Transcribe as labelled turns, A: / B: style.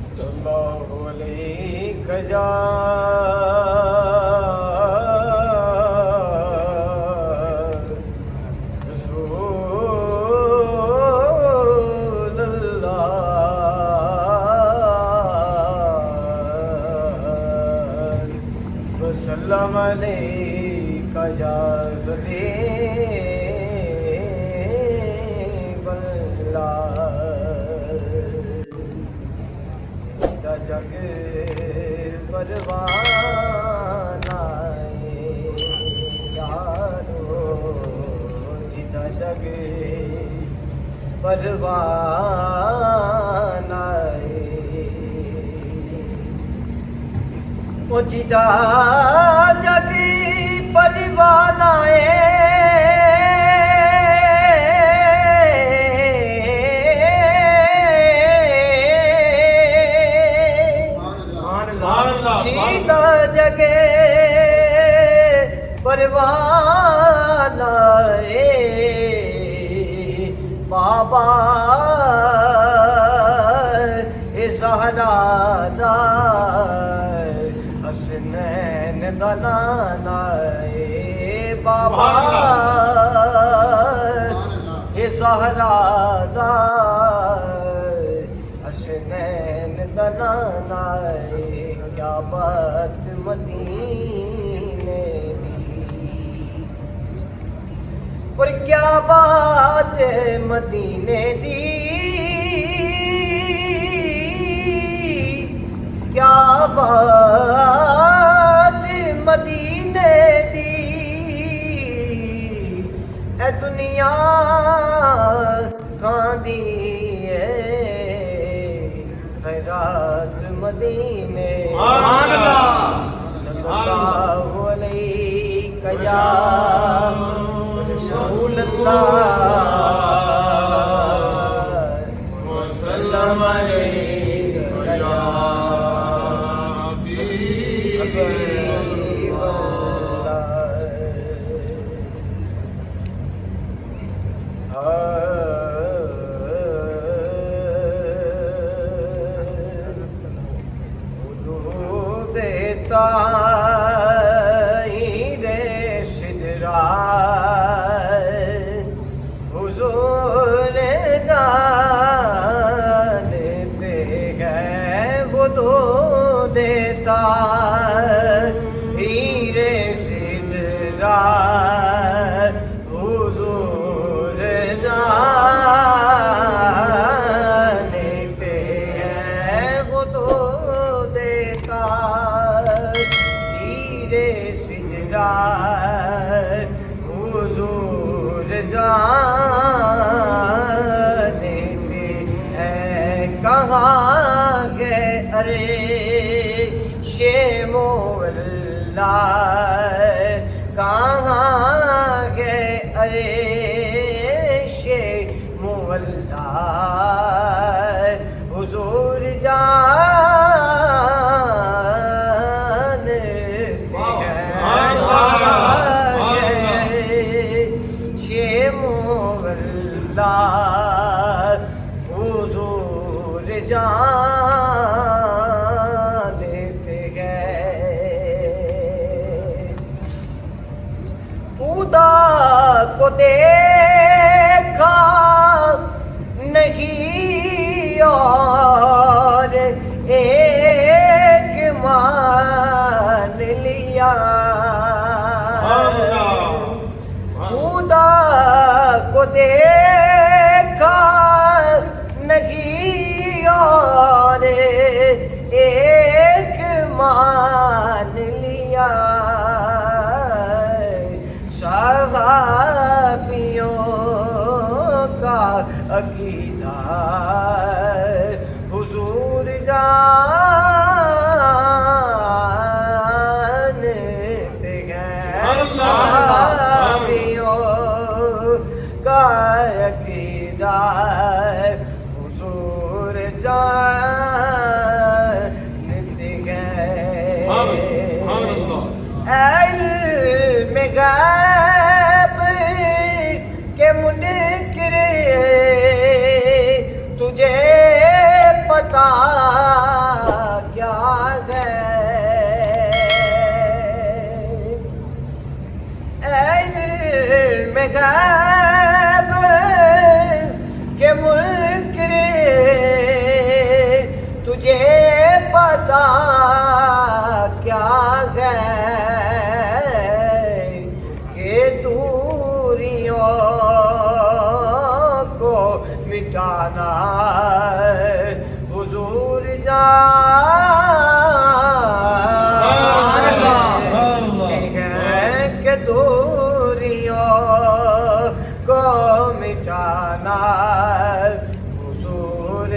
A: सल्लल्लाहु अलैहि या रसूल अल्लाह वसल्लम अलैका या हबीब अल्लाह जग परवाना यारो जिदा जग परवाना ओ जिदा जग परवाना जीता जगे परवाना बाबा ज़हरा दा हसनैन दा नाना बाबा ज़हरा दा हसनैन दा नाना क्या बात मदीने दी और क्या बात मदीने दी क्या बात मदीने दी ए दुनिया खांदी है खैरात मदीने सल्लल्लाहु अलैहि या रसूल अल्लाह वसल्लम अलैका या हबीब ताहीरे सिदरा हुजूर जानते हैं वो तो देता हीरे सिदरा हुजूर जानते हैं वो तो देता सिजरा हुजूर जाने हैं कहाँ गए अरे शेमोल्ला कहाँ गए अरे शेमोल्ला हुजूर हुजूर जानते हैं खुदा को देखा नहीं और एक मान लिया खुदा को देखा नहीं और एक मान लिया सहाबियों का अकीदा हुजूर जानते हैं सहाबियों का अकीदा हुजूर जानते हैं इल्म गैब के मुनकिर तुझे पता غیب کے منکر تجھے پتا کیا ہے کہ دوریوں کو مٹانا حضور کہ دوریوں کو مٹانا حضور